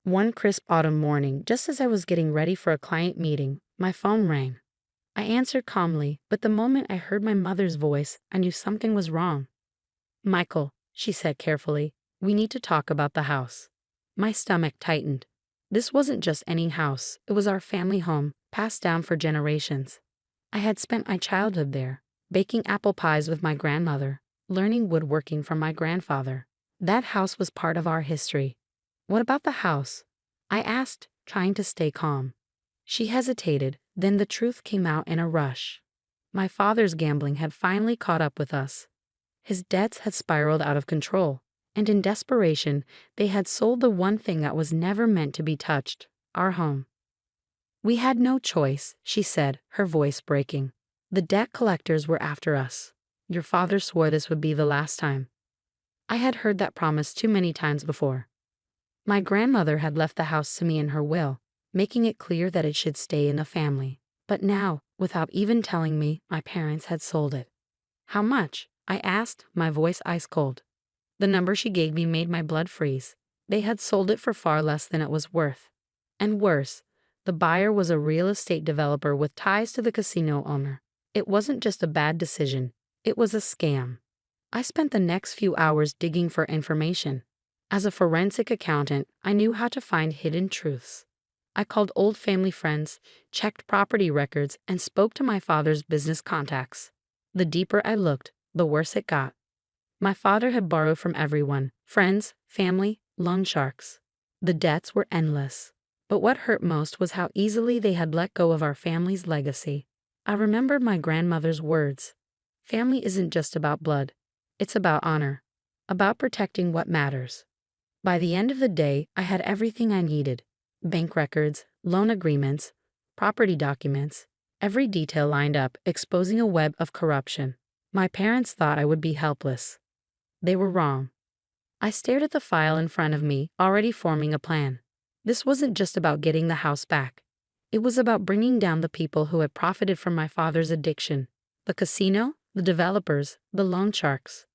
One crisp autumn morning, just as I was getting ready for a client meeting, my phone rang. I answered calmly, but the moment I heard my mother's voice, I knew something was wrong. "Michael," she said carefully, "we need to talk about the house." My stomach tightened. This wasn't just any house, it was our family home, passed down for generations. I had spent my childhood there, baking apple pies with my grandmother, learning woodworking from my grandfather. That house was part of our history. "What about the house?" I asked, trying to stay calm. She hesitated, then the truth came out in a rush. My father's gambling had finally caught up with us. His debts had spiraled out of control, and in desperation, they had sold the one thing that was never meant to be touched, our home. "We had no choice," she said, her voice breaking. "The debt collectors were after us. Your father swore this would be the last time." I had heard that promise too many times before. My grandmother had left the house to me in her will, making it clear that it should stay in the family. But now, without even telling me, my parents had sold it. "How much?" I asked, my voice ice cold. The number she gave me made my blood freeze. They had sold it for far less than it was worth. And worse, the buyer was a real estate developer with ties to the casino owner. It wasn't just a bad decision, it was a scam. I spent the next few hours digging for information. As a forensic accountant, I knew how to find hidden truths. I called old family friends, checked property records, and spoke to my father's business contacts. The deeper I looked, the worse it got. My father had borrowed from everyone, friends, family, loan sharks. The debts were endless. But what hurt most was how easily they had let go of our family's legacy. I remembered my grandmother's words. Family isn't just about blood. It's about honor. About protecting what matters. By the end of the day, I had everything I needed. Bank records, loan agreements, property documents, every detail lined up, exposing a web of corruption. My parents thought I would be helpless. They were wrong. I stared at the file in front of me, already forming a plan. This wasn't just about getting the house back. It was about bringing down the people who had profited from my father's addiction. The casino, the developers, the loan sharks.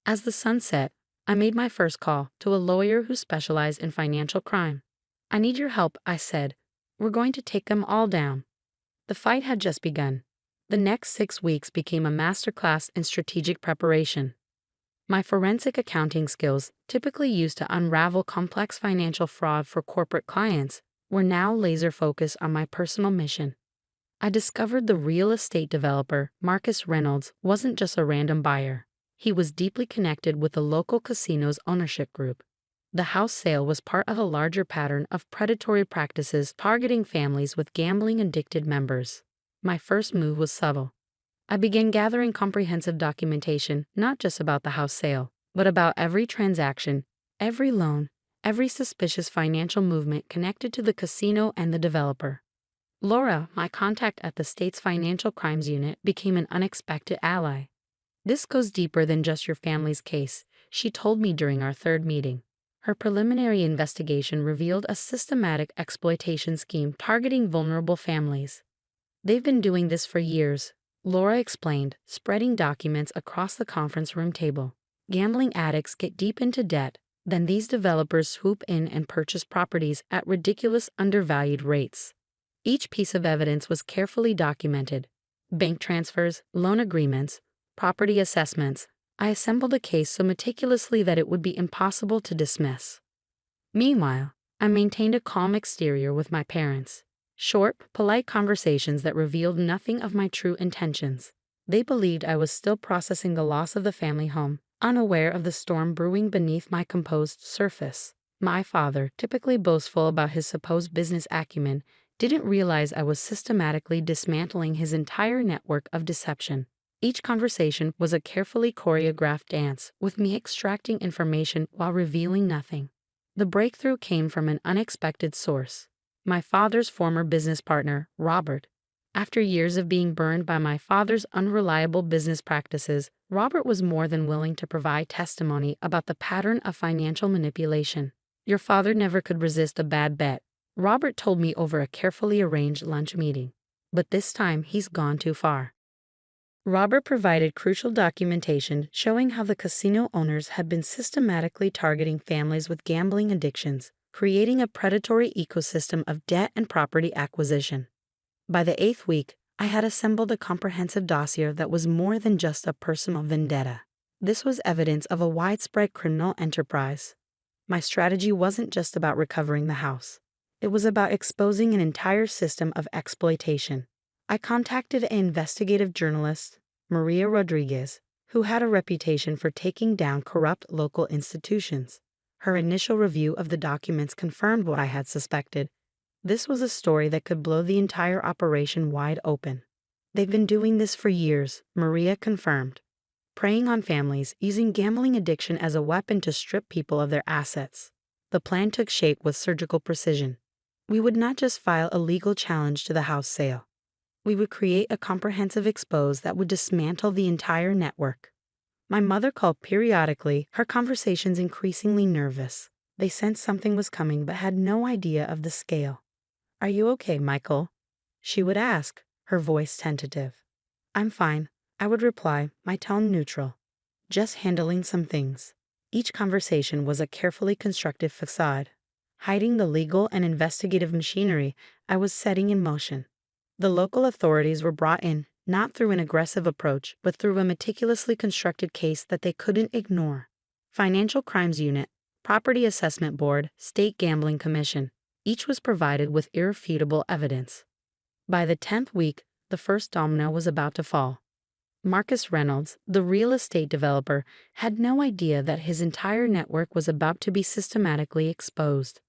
As the sun set, I made my first call to a lawyer who specialized in financial crime. "I need your help," I said. "We're going to take them all down." The fight had just begun. The next 6 weeks became a masterclass in strategic preparation. My forensic accounting skills, typically used to unravel complex financial fraud for corporate clients, were now laser-focused on my personal mission. I discovered the real estate developer, Marcus Reynolds, wasn't just a random buyer. He was deeply connected with the local casino's ownership group. The house sale was part of a larger pattern of predatory practices targeting families with gambling-addicted members. My first move was subtle. I began gathering comprehensive documentation, not just about the house sale, but about every transaction, every loan, every suspicious financial movement connected to the casino and the developer. Laura, my contact at the state's financial crimes unit, became an unexpected ally. "This goes deeper than just your family's case," she told me during our third meeting. Her preliminary investigation revealed a systematic exploitation scheme targeting vulnerable families. "They've been doing this for years," Laura explained, spreading documents across the conference room table. "Gambling addicts get deep into debt, then these developers swoop in and purchase properties at ridiculous undervalued rates." Each piece of evidence was carefully documented. Bank transfers, loan agreements, property assessments. I assembled a case so meticulously that it would be impossible to dismiss. Meanwhile, I maintained a calm exterior with my parents. Short, polite conversations that revealed nothing of my true intentions. They believed I was still processing the loss of the family home, unaware of the storm brewing beneath my composed surface. My father, typically boastful about his supposed business acumen, didn't realize I was systematically dismantling his entire network of deception. Each conversation was a carefully choreographed dance, with me extracting information while revealing nothing. The breakthrough came from an unexpected source. My father's former business partner, Robert. After years of being burned by my father's unreliable business practices, Robert was more than willing to provide testimony about the pattern of financial manipulation. "Your father never could resist a bad bet," Robert told me over a carefully arranged lunch meeting. "But this time he's gone too far." Robert provided crucial documentation showing how the casino owners had been systematically targeting families with gambling addictions, creating a predatory ecosystem of debt and property acquisition. By the 8th week, I had assembled a comprehensive dossier that was more than just a personal vendetta. This was evidence of a widespread criminal enterprise. My strategy wasn't just about recovering the house. It was about exposing an entire system of exploitation. I contacted an investigative journalist, Maria Rodriguez, who had a reputation for taking down corrupt local institutions. Her initial review of the documents confirmed what I had suspected. This was a story that could blow the entire operation wide open. They've been doing this for years, Maria confirmed. Preying on families, using gambling addiction as a weapon to strip people of their assets. The plan took shape with surgical precision. We would not just file a legal challenge to the house sale. We would create a comprehensive expose that would dismantle the entire network. My mother called periodically, her conversations increasingly nervous. They sensed something was coming but had no idea of the scale. "Are you okay, Michael?" she would ask, her voice tentative. "I'm fine," I would reply, my tone neutral. "Just handling some things." Each conversation was a carefully constructed facade, hiding the legal and investigative machinery I was setting in motion. The local authorities were brought in, not through an aggressive approach, but through a meticulously constructed case that they couldn't ignore. Financial Crimes Unit, Property Assessment Board, State Gambling Commission. Each was provided with irrefutable evidence. By the 10th week, the first domino was about to fall. Marcus Reynolds, the real estate developer, had no idea that his entire network was about to be systematically exposed.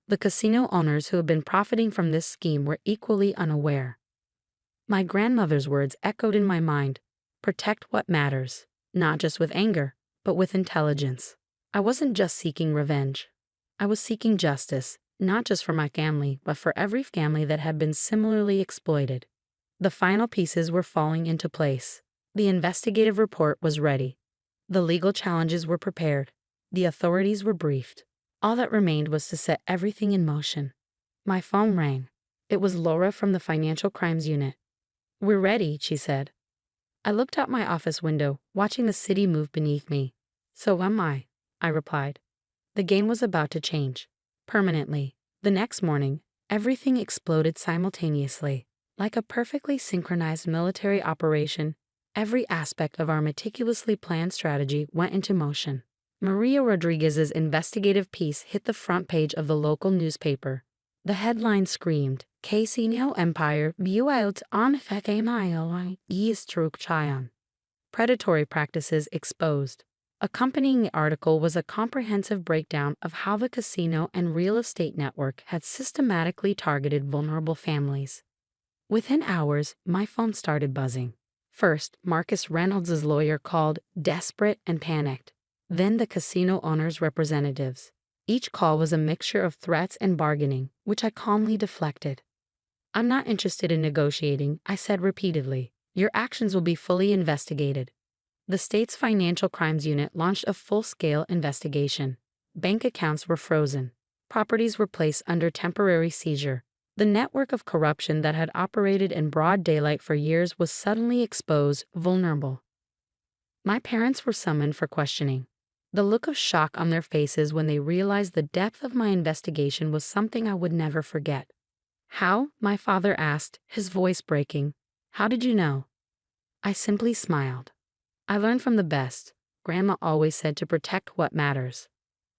The casino owners who had been profiting from this scheme were equally unaware. My grandmother's words echoed in my mind, "Protect what matters," not just with anger, but with intelligence. I wasn't just seeking revenge. I was seeking justice, not just for my family, but for every family that had been similarly exploited. The final pieces were falling into place. The investigative report was ready. The legal challenges were prepared. The authorities were briefed. All that remained was to set everything in motion. My phone rang. It was Laura from the Financial Crimes Unit. "We're ready," she said. I looked out my office window, watching the city move beneath me. "So am I," I replied. The game was about to change. Permanently. The next morning, everything exploded simultaneously. Like a perfectly synchronized military operation, every aspect of our meticulously planned strategy went into motion. Maria Rodriguez's investigative piece hit the front page of the local newspaper. The headline screamed, "Casino Empire built on fentanyl is Chayan. Predatory practices exposed." Accompanying the article was a comprehensive breakdown of how the casino and real estate network had systematically targeted vulnerable families. Within hours, my phone started buzzing. First, Marcus Reynolds' lawyer called, desperate and panicked. Then the casino owners' representatives. Each call was a mixture of threats and bargaining, which I calmly deflected. "I'm not interested in negotiating," I said repeatedly. "Your actions will be fully investigated." The state's Financial Crimes Unit launched a full-scale investigation. Bank accounts were frozen. Properties were placed under temporary seizure. The network of corruption that had operated in broad daylight for years was suddenly exposed, vulnerable. My parents were summoned for questioning. The look of shock on their faces when they realized the depth of my investigation was something I would never forget. "How?" my father asked, his voice breaking. "How did you know?" I simply smiled. "I learned from the best," Grandma always said, "to protect what matters."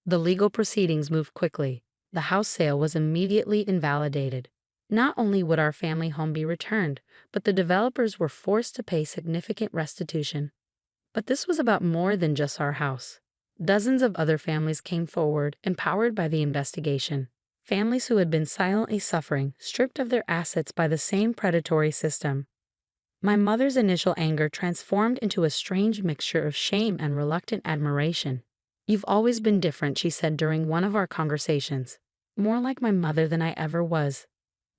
The legal proceedings moved quickly. The house sale was immediately invalidated. Not only would our family home be returned, but the developers were forced to pay significant restitution. But this was about more than just our house. Dozens of other families came forward, empowered by the investigation. Families who had been silently suffering, stripped of their assets by the same predatory system. My mother's initial anger transformed into a strange mixture of shame and reluctant admiration. "You've always been different," she said during one of our conversations. "More like my mother than I ever was."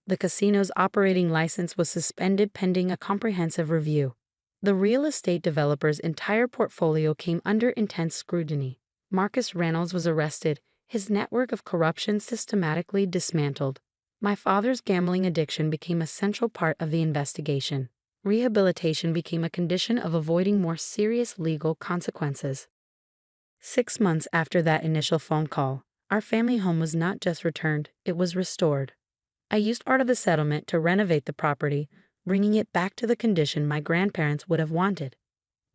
The casino's operating license was suspended pending a comprehensive review. The real estate developer's entire portfolio came under intense scrutiny. Marcus Reynolds was arrested, his network of corruption systematically dismantled. My father's gambling addiction became a central part of the investigation. Rehabilitation became a condition of avoiding more serious legal consequences. 6 months after that initial phone call, Our family home was not just returned, it was restored. I used part of the settlement to renovate the property, bringing it back to the condition my grandparents would have wanted.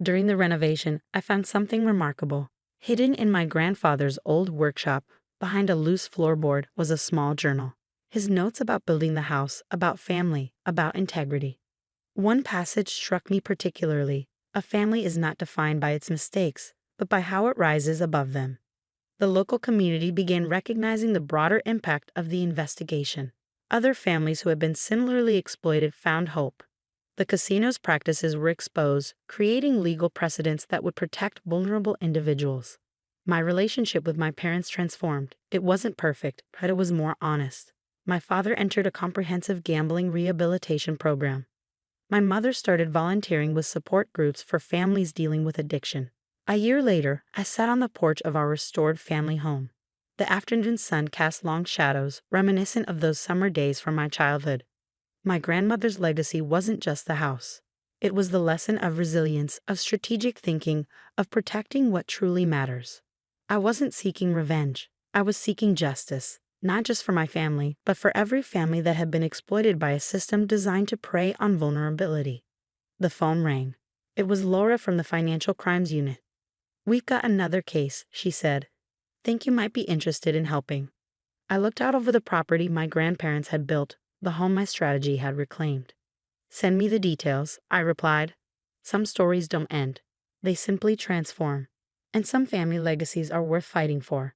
During the renovation, I found something remarkable. Hidden in my grandfather's old workshop, behind a loose floorboard, was a small journal. His notes about building the house, about family, about integrity. One passage struck me particularly. A family is not defined by its mistakes, but by how it rises above them. The local community began recognizing the broader impact of the investigation. Other families who had been similarly exploited found hope. The casino's practices were exposed, creating legal precedents that would protect vulnerable individuals. My relationship with my parents transformed. It wasn't perfect, but it was more honest. My father entered a comprehensive gambling rehabilitation program. My mother started volunteering with support groups for families dealing with addiction. A year later, I sat on the porch of our restored family home. The afternoon sun cast long shadows, reminiscent of those summer days from my childhood. My grandmother's legacy wasn't just the house. It was the lesson of resilience, of strategic thinking, of protecting what truly matters. I wasn't seeking revenge. I was seeking justice, not just for my family, but for every family that had been exploited by a system designed to prey on vulnerability. The phone rang. It was Laura from the Financial Crimes Unit. "We've got another case," she said. "Think you might be interested in helping." I looked out over the property my grandparents had built, the home my strategy had reclaimed. "Send me the details," I replied. Some stories don't end. They simply transform. And some family legacies are worth fighting for.